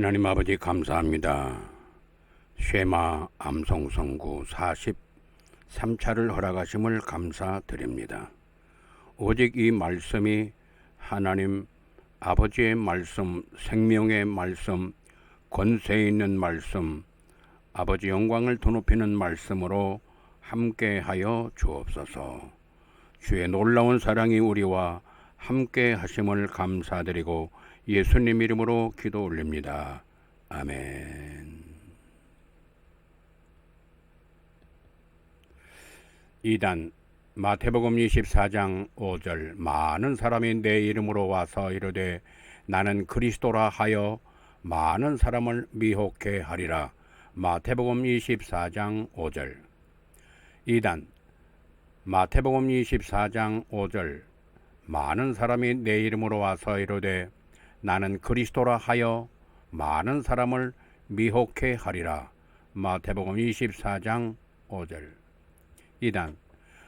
하나님 아버지 감사합니다. 쉐마 암송선구 43차를 허락하심을 감사드립니다. 오직 이 말씀이 하나님 아버지의 말씀, 생명의 말씀, 권세 있는 말씀, 아버지 영광을 드높이는 말씀으로 함께하여 주옵소서. 주의 놀라운 사랑이 우리와 함께 하심을 감사드리고 예수님 이름으로 기도 올립니다. 아멘. 2단 마태복음 24장 5절 많은 사람이 내 이름으로 와서 이르되 나는 그리스도라 하여 많은 사람을 미혹해 하리라. 마태복음 24장 5절. 2단 마태복음 24장 5절 많은 사람이 내 이름으로 와서 이르되 나는 그리스도라 하여 많은 사람을 미혹해 하리라. 마태복음 24장 5절. 2단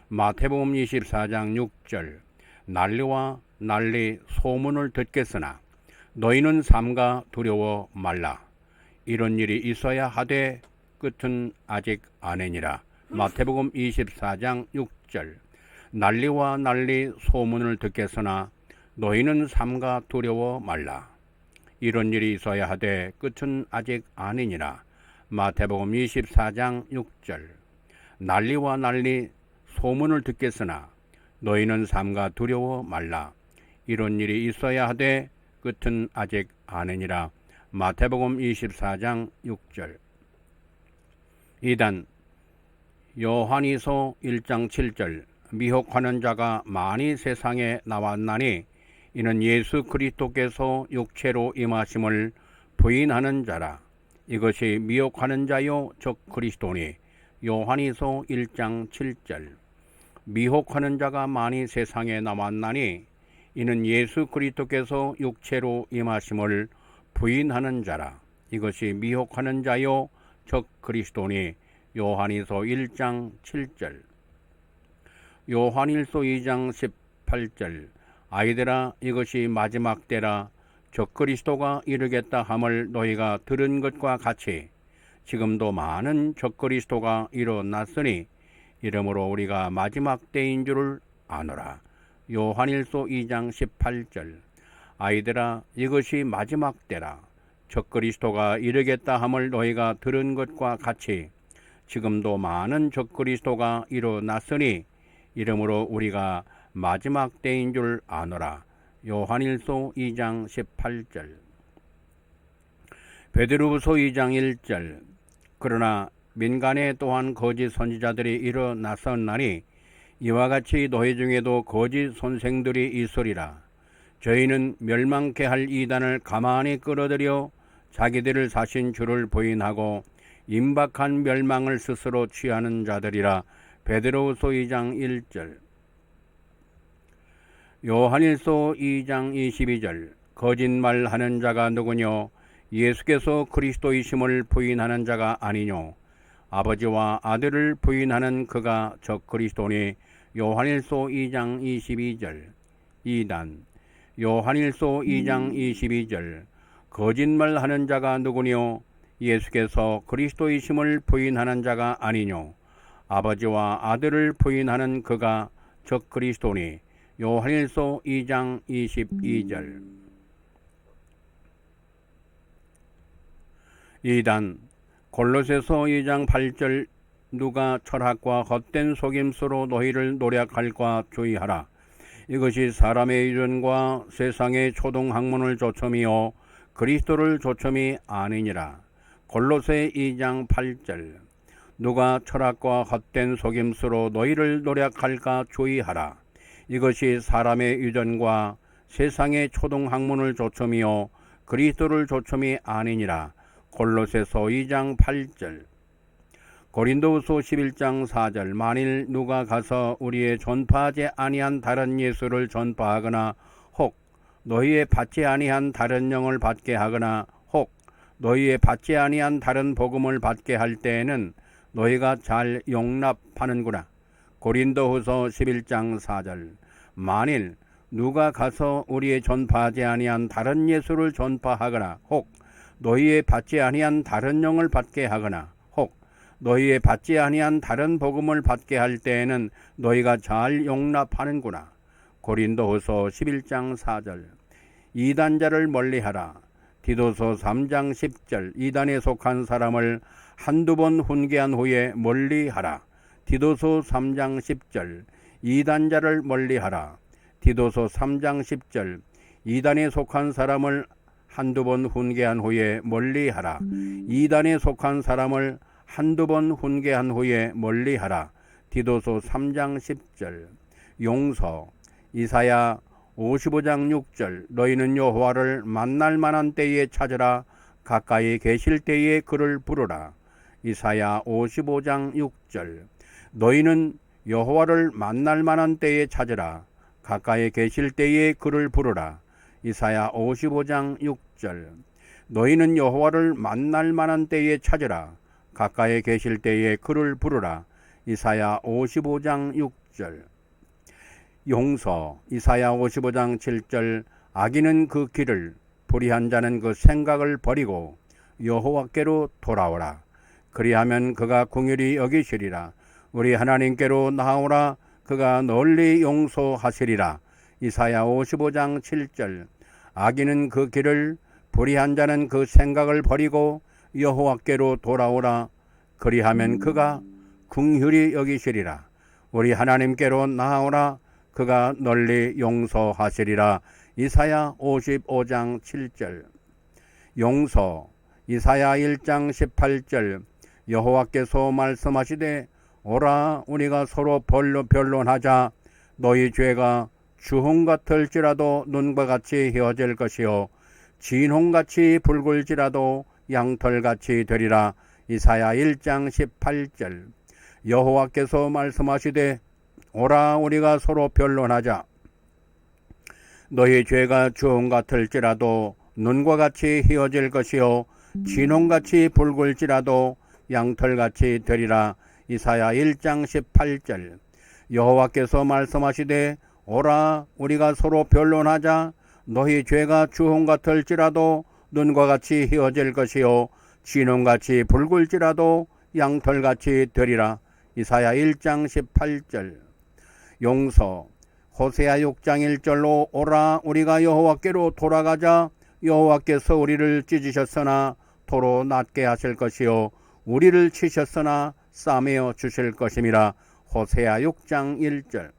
마태복음 24장 6절 난리와 난리 소문을 듣겠으나 너희는 삼가 두려워 말라. 이런 일이 있어야 하되 끝은 아직 아니니라. 마태복음 24장 6절 난리와 난리 소문을 듣겠으나 너희는 삼가 두려워 말라. 이런 일이 있어야 하되 끝은 아직 아니니라. 마태복음 24장 6절 난리와 난리 소문을 듣겠으나 너희는 삼가 두려워 말라. 이런 일이 있어야 하되 끝은 아직 아니니라. 마태복음 24장 6절. 2단 요한이서 1장 7절 미혹하는 자가 많이 세상에 나왔나니 이는 예수 그리스도께서 육체로 임하심을 부인하는 자라. 이것이 미혹하는 자요 즉 그리스도니. 요한이서 1장 7절 미혹하는 자가 많이 세상에 나왔나니 이는 예수 그리스도께서 육체로 임하심을 부인하는 자라. 이것이 미혹하는 자요 즉 그리스도니. 요한이서 1장 7절. 요한일서 2장 18절 아이들아 이것이 마지막 때라. 적 그리스도가 이르겠다 함을 너희가 들은 것과 같이 지금도 많은 적 그리스도가 일어났으니 이러므로 우리가 마지막 때인 줄을 아노라. 요한일서 2장 18절 아이들아 이것이 마지막 때라. 적 그리스도가 이르겠다 함을 너희가 들은 것과 같이 지금도 많은 적 그리스도가 일어났으니 이러므로 우리가 마지막 때인 줄 아노라. 요한일서 2장 18절. 베드로후서 2장 1절 그러나 민간에 또한 거짓 선지자들이 일어났었나니 이와 같이 너희 중에도 거짓 선생들이 있으리라. 저희는 멸망케 할 이단을 가만히 끌어들여 자기들을 사신 주를 부인하고 임박한 멸망을 스스로 취하는 자들이라. 베드로후서 2장 1절. 요한일서 2장 22절 거짓말하는 자가 누구뇨? 예수께서 그리스도이심을 부인하는 자가 아니뇨? 아버지와 아들을 부인하는 그가 적 그리스도니. 요한일서 2장 22절. 2단 요한일서 2장 22절 거짓말하는 자가 누구뇨? 예수께서 그리스도이심을 부인하는 자가 아니뇨? 아버지와 아들을 부인하는 그가 적 그리스도니. 요한일서 2장 22절. 2단 골로새서 2장 8절 누가 철학과 헛된 속임수로 너희를 노략할까 주의하라. 이것이 사람의 유전과 세상의 초등학문을 조점이요 그리스도를 조점이 아니니라. 골로새 2장 8절 누가 철학과 헛된 속임수로 너희를 노략할까 주의하라. 이것이 사람의 유전과 세상의 초등학문을 조점이요 그리스도를 조점이 아니니라. 골로새서 2장 8절. 고린도후서 11장 4절 만일 누가 가서 우리의 전파하지 아니한 다른 예수를 전파하거나 혹 너희의 받지 아니한 다른 영을 받게 하거나 혹 너희의 받지 아니한 다른 복음을 받게 할 때에는 너희가 잘 용납하는구나. 고린도후서 11장 4절 만일 누가 가서 우리의 전파하지 아니한 다른 예수를 전파하거나 혹 너희의 받지 아니한 다른 영을 받게 하거나 혹 너희의 받지 아니한 다른 복음을 받게 할 때에는 너희가 잘 용납하는구나. 고린도후서 11장 4절. 이단자를 멀리하라. 디도서 3장 10절. 이단에 속한 사람을 한두 번 훈계한 후에 멀리하라. 디도서 3장 10절. 이단자를 멀리하라. 디도서 3장 10절. 이단에 속한 사람을 한두 번 훈계한 후에 멀리하라. 이단에 속한 사람을 한두 번 훈계한 후에 멀리하라. 디도서 3장 10절. 용서. 이사야 55장 6절. 너희는 여호와를 만날 만한 때에 찾으라. 가까이 계실 때에 그를 부르라. 이사야 55장 6절. 너희는 여호와를 만날 만한 때에 찾으라. 가까이 계실 때에 그를 부르라. 이사야 55장 6절. 너희는 여호와를 만날 만한 때에 찾으라. 가까이 계실 때에 그를 부르라. 이사야 55장 6절. 용서. 이사야 55장 7절. 악인은 그 길을, 불의한 자는 그 생각을 버리고 여호와께로 돌아오라. 그리하면 그가 긍휼히 여기시리라. 우리 하나님께로 나오라. 그가 널리 용서하시리라. 이사야 55장 7절. 악인은 그 길을, 불의한 자는 그 생각을 버리고 여호와께로 돌아오라. 그리하면 그가 긍휼히 여기시리라. 우리 하나님께로 나오라. 그가 널리 용서하시리라. 이사야 55장 7절. 용서. 이사야 1장 18절. 여호와께서 말씀하시되 오라 우리가 서로 변론하자. 너희 죄가 주홍 같을지라도 눈과 같이 헤어질 것이요 진홍같이 붉을지라도 양털같이 되리라. 이사야 1장 18절. 여호와께서 말씀하시되 오라 우리가 서로 변론하자. 너희 죄가 주홍 같을지라도 눈과 같이 헤어질 것이요 진홍같이 붉을지라도 양털같이 되리라. 이사야 1장 18절. 여호와께서 말씀하시되 오라 우리가 서로 변론하자. 너희 죄가 주홍 같을지라도 눈과 같이 헤어질 것이요 진홍같이 붉을지라도 양털같이 되리라. 이사야 1장 18절. 용서. 호세아 6장 1절로 오라 우리가 여호와께로 돌아가자. 여호와께서 우리를 찢으셨으나 도로 낫게 하실 것이요 우리를 치셨으나 싸매어 주실 것임이라. 호세아 6장 1절.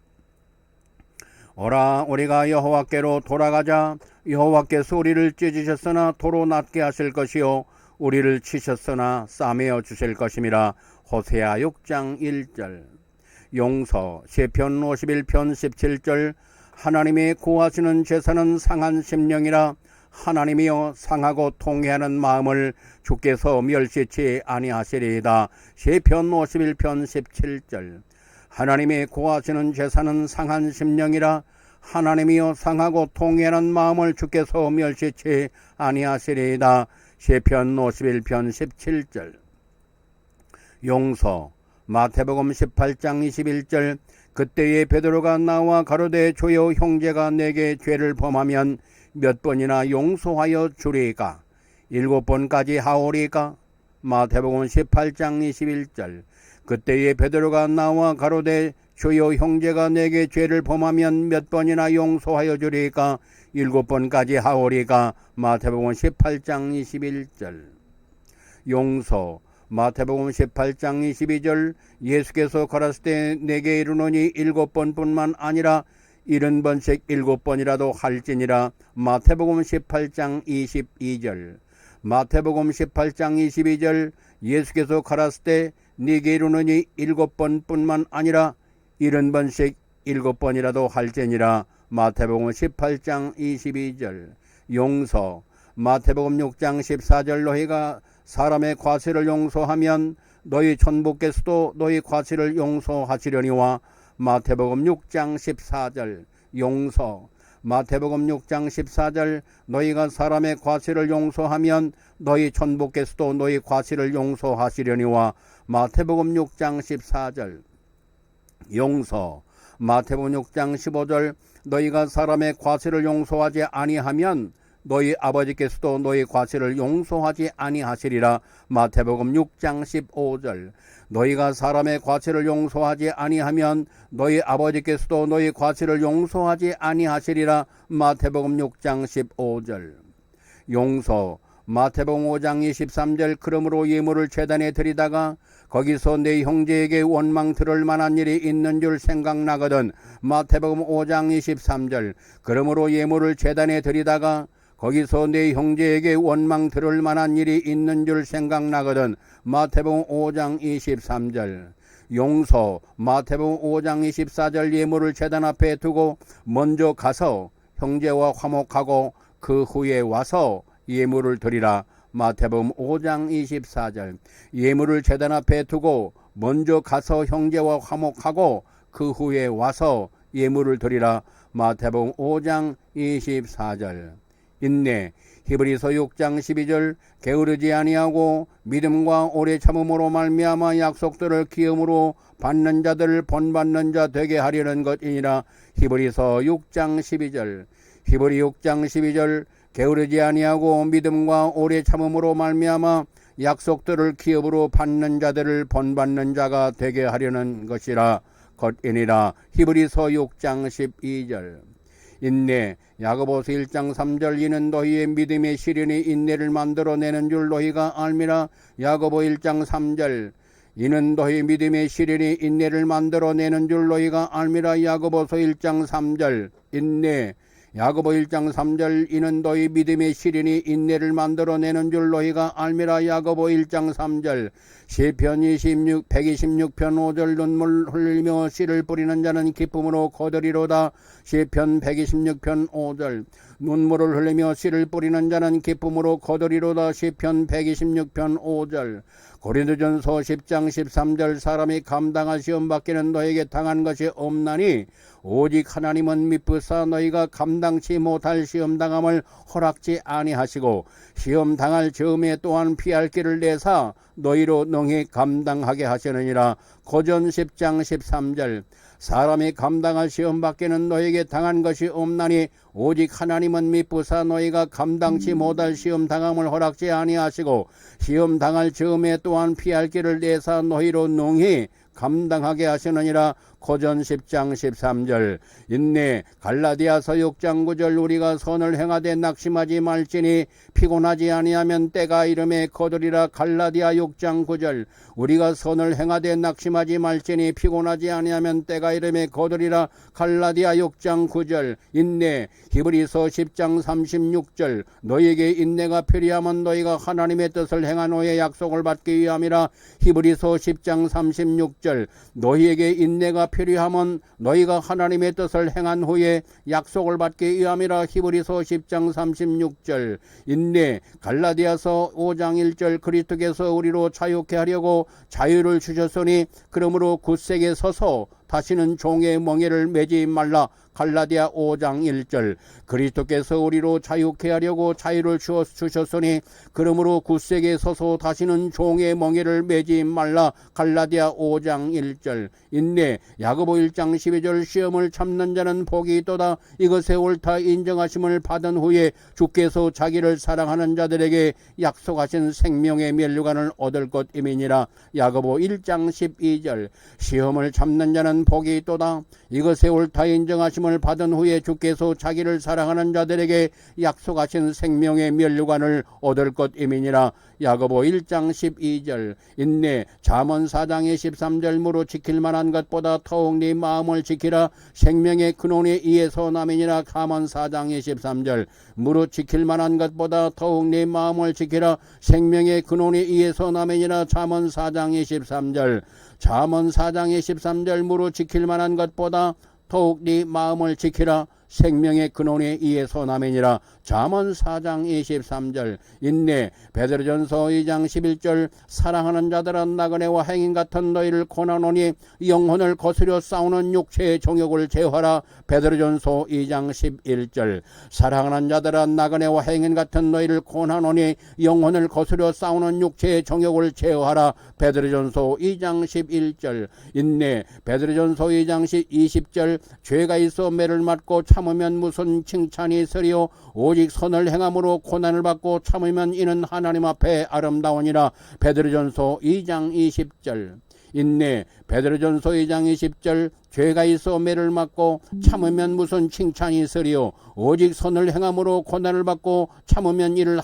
오라 우리가 여호와께로 돌아가자. 여호와께서 우리를 찢으셨으나 도로 낫게 하실 것이요 우리를 치셨으나 싸매어 주실 것임이라. 호세아 6장 1절. 용서. 시편 51편 17절. 하나님의 구하시는 제사는 상한 심령이라. 하나님이여 상하고 통회하는 마음을 주께서 멸시치 아니하시리이다. 시편 51편 17절. 하나님의 구하시는 제사는 상한 심령이라. 하나님이여 상하고 통회하는 마음을 주께서 멸시치 아니하시리이다. 시편 51편 17절. 용서. 마태복음 18장 21절. 그때에 베드로가 나와 가로되 주여 형제가 내게 죄를 범하면 몇 번이나 용서하여 주리까? 7번까지 하오리까? 마태복음 18장 21절. 그때에 베드로가 나와 가로되 주여 형제가 내게 죄를 범하면 몇 번이나 용서하여 주리까? 7번까지 하오리까? 마태복음 18장 21절. 용서. 마태복음 18장 22절. 예수께서 가라사대 때 내게 이르노니 7번뿐만 아니라 70번씩 7번이라도 할지니라. 마태복음 18장 22절. 마태복음 18장 22절. 예수께서 가라사대 때 네게 이르노니 7번뿐만 아니라 70번씩 7번이라도 할지니라. 마태복음 18장 22절. 용서. 마태복음 6장 14절. 너희가 사람의 과실을 용서하면 너희 천부께서도 너희 과실을 용서하시려니와. 마태복음 6장 14절. 용서. 마태복음 6장 14절. 너희가 사람의 과실을 용서하면 너희 천부께서도 너희 과실을 용서하시려니와. 마태복음 6장 14절. 용서. 마태복음 6장 15절. 너희가 사람의 과실을 용서하지 아니하면 너희 아버지께서도 너희 과실을 용서하지 아니하시리라. 마태복음 6장 15절. 너희가 사람의 과실을 용서하지 아니하면 너희 아버지께서도 너희 과실을 용서하지 아니하시리라. 마태복음 6장 15절. 용서. 마태복음 5장 23절. 그러므로 예물을 제단에 드리다가 거기서 내 형제에게 원망 들을 만한 일이 있는 줄 생각나거든. 마태복음 5장 23절. 그러므로 예물을 제단에 드리다가 거기서 내 형제에게 원망 들을 만한 일이 있는 줄 생각나거든. 마태복음 5장 23절. 용서. 마태복음 5장 24절. 예물을 제단 앞에 두고 먼저 가서 형제와 화목하고 그 후에 와서 예물을 드리라. 마태복음 5장 24절. 예물을 제단 앞에 두고 먼저 가서 형제와 화목하고 그 후에 와서 예물을 드리라. 마태복음 5장 24절. 인내. 히브리서 6장 12절. 게으르지 아니하고 믿음과 오래 참음으로 말미암아 약속들을 기업으로 받는 자들을 본받는 자 되게 하려는 것이니라. 히브리서 6장 12절. 히브리 6장 12절. 게으르지 아니하고 믿음과 오래 참음으로 말미암아 약속들을 기업으로 받는 자들을 본받는 자가 되게 하려는 것이라 것이니라. 히브리서 6장 12절. 인내. 야고보서 1장 3절. 이는 너희의 믿음의 시련이 인내를 만들어내는 줄 너희가 알미라. 야고보 1장 3절. 이는 너희 믿음의 시련이 인내를 만들어내는 줄 너희가 알미라. 야고보서 1장 3절. 인내. 야고보 1장 3절. 이는 너희 믿음의 시련이 인내를 만들어내는 줄 너희가 알미라. 야고보 1장 3절. 시편 126편 5절. 눈물 흘리며 씨를 뿌리는 자는 기쁨으로 거두리로다. 시편 126편 5절. 눈물을 흘리며 씨를 뿌리는 자는 기쁨으로 거두리로다. 시편 126편 5절. 고린도전서 10장 13절. 사람이 감당할 시험 받기는 너에게 당한 것이 없나니 오직 하나님은 미쁘사 너희가 감당치 못할 시험 당함을 허락지 아니하시고 시험 당할 즈음에 또한 피할 길을 내사 너희로 능히 감당하게 하시느니라. 고전 10장 13절. 사람이 감당할 시험 받기는 너에게 당한 것이 없나니 오직 하나님은 미쁘사 너희가 감당치 못할 시험 당함을 허락지 아니하시고 시험 당할 즈음에 또한 피할 길을 내사 너희로 능히 감당하게 하시느니라. 고전 10장 13절. 인내. 갈라디아서 6장 9절. 우리가 선을 행하되 낙심하지 말지니 피곤하지 아니하면 때가 이름에 거두리라. 갈라디아 6장 9절. 우리가 선을 행하되 낙심하지 말지니 피곤하지 아니하면 때가 이름에 거두리라. 갈라디아 6장 9절. 인내. 히브리서 10장 36절. 너희에게 인내가 필요하면 너희가 하나님의 뜻을 행한 후에 약속을 받기 위함이라. 히브리서 10장 36절. 너희에게 인내가 필요하면 너희가 하나님의 뜻을 행한 후에 약속을 받기 위함이라. 히브리서 10장 36절. 인내. 갈라디아서 5장 1절. 그리스도께서 우리로 자유케 하려고 자유를 주셨으니 그러므로 굳세게 서서 다시는 종의 멍에를 매지 말라. 갈라디아 5장 1절. 그리스도께서 우리로 자유케 하려고 자유를 주셨으니 그러므로 굳세게 서서 다시는 종의 멍에를 매지 말라. 갈라디아 5장 1절. 인내. 야고보 1장 12절. 시험을 참는 자는 복이 있도다. 이것에 옳다 인정하심을 받은 후에 주께서 자기를 사랑하는 자들에게 약속하신 생명의 면류관을 얻을 것임이니라. 야고보 1장 12절. 시험을 참는 자는 복이 있도다. 이것에 옳다 인정하심을 받은 후에 주께서 자기를 사랑하는 자들에게 약속하신 생명의 면류관을 얻을 것임이니라. 야고보 1장 12절. 인내. 잠언 4장 13절. 무로 지킬 만한 것보다 더욱 네 마음을 지키라. 생명의 근원이 이에서 남이니라. 잠언 4장 23절. 무로 지킬 만한 것보다 더욱 네 마음을 지키라. 생명의 근원이 이에서 남이니라. 잠언 4장 23절. 잠언 4장 23절. 무로 지킬 만한 것보다 더욱 네 마음을 지키라. 생명의 근원이 이에서 남이니라. 잠언 4장 23절. 인내. 베드로전서 2장 11절. 사랑하는 자들은 나그네와 행인 같은 너희를 권하노니 영혼을 거스려 싸우는 육체의 정욕을 제어하라. 베드로전서 2장 11절. 사랑하는 자들은 나그네와 행인 같은 너희를 권하노니 영혼을 거스려 싸우는 육체의 정욕을 제어하라. 베드로전서 2장 11절. 인내. 베드로전서 2장 20절. 죄가 있어 매를 맞고 참으면 무슨 칭찬이 있으리요. 오직 선을 행함으로 고난을 받고 참으면 이는 하나님 앞에 아름다우니라. 베드로전서 2장 20절. 인내. 베드로전서 2장 20절. 죄가 있어 매를 맞고 참으면 무슨 칭찬이 있으리요. 오직 선을 행함으로 고난을 받고 참으면 이를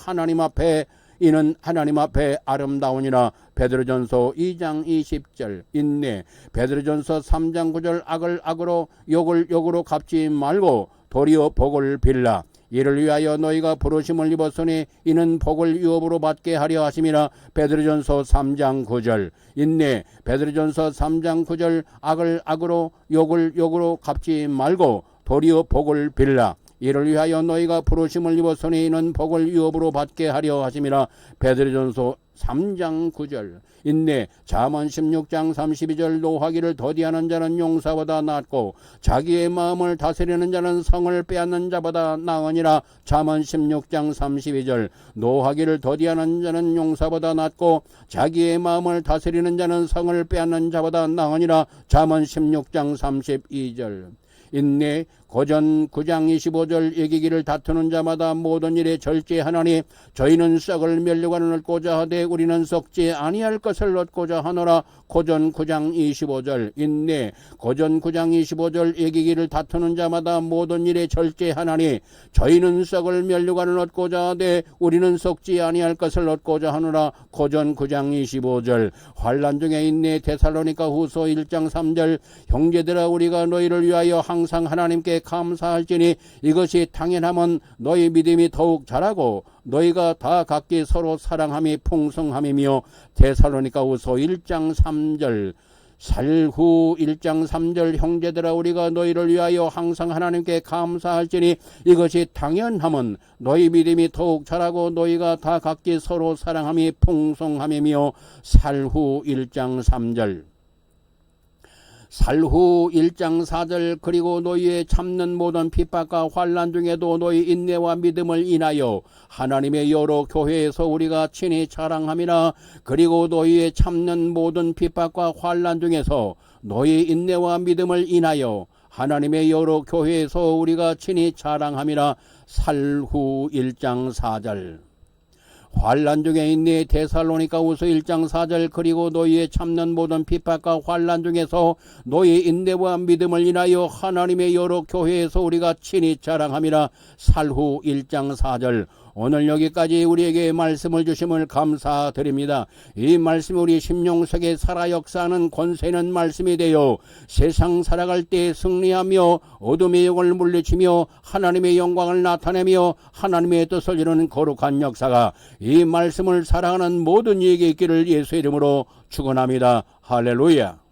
이는 하나님 앞에 아름다우니라. 베드로전서 2장 20절. 인내. 베드로전서 3장 9절. 악을 악으로 욕을 욕으로 갚지 말고 도리어 복을 빌라. 이를 위하여 너희가 부르심을 입었으니 이는 복을 유업으로 받게 하려 하심이라. 베드로전서 3장 9절. 인내. 베드로전서 3장 9절. 악을 악으로 욕을 욕으로 갚지 말고 도리어 복을 빌라. 이를 위하여 너희가 부르심을 입었으니 이는 복을 유업으로 받게 하려 하심이라. 베드로전서 3장 9절. 인내. 잠언 16장 32절. 노하기를 더디하는 자는 용사보다 낫고 자기의 마음을 다스리는 자는 성을 빼앗는 자보다 나으니라. 잠언 16장 32절. 노하기를 더디하는 자는 용사보다 낫고 자기의 마음을 다스리는 자는 성을 빼앗는 자보다 나으니라. 잠언 16장 32절. 인내. 고전 9장 25절. 이기기를 다투는 자마다 모든 일에 절제하나니 저희는 썩을 면류관을 얻고자 하되 우리는 썩지 아니할 것을 얻고자 하노라. 고전 9장 25절. 인내. 고전 9장 25절. 이기기를 다투는 자마다 모든 일에 절제하나니 저희는 썩을 면류관을 얻고자 하되 우리는 썩지 아니할 것을 얻고자 하노라. 고전 9장 25절. 환난 중에 인내. 데살로니가 후서 1장 3절. 형제들아 우리가 너희를 위하여 항상 하나님께 감사할지니 이것이 당연하면 너희 믿음이 더욱 자라고 너희가 다 각기 서로 사랑함이 풍성함이며. 데살로니가 후서 1장 3절. 살후 1장 3절. 형제들아 우리가 너희를 위하여 항상 하나님께 감사할지니 이것이 당연하면 너희 믿음이 더욱 자라고 너희가 다 각기 서로 사랑함이 풍성함이며. 살후 1장 3절. 살후 1장 4절. 그리고 너희의 참는 모든 핍박과 환난 중에도 너희 인내와 믿음을 인하여 하나님의 여러 교회에서 우리가 친히 자랑함이라. 그리고 너희의 참는 모든 핍박과 환난 중에서 너희 인내와 믿음을 인하여 하나님의 여러 교회에서 우리가 친히 자랑함이라. 살후 1장 4절. 환난 중에 있네. 데살로니가 후서 1장 4절. 그리고 너희의 참는 모든 핍박과 환난 중에서 너희 인내와 믿음을 인하여 하나님의 여러 교회에서 우리가 친히 자랑함이라. 살후 1장 4절. 오늘 여기까지 우리에게 말씀을 주심을 감사드립니다. 이 말씀이 우리 심령 속에 살아 역사하는 권세 있는 말씀이 되어 세상 살아갈 때 승리하며 어둠의 영을 물리치며 하나님의 영광을 나타내며 하나님의 뜻을 이루는 거룩한 역사가 이 말씀을 사랑하는 모든 이에게 있기를 예수의 이름으로 축원합니다. 할렐루야.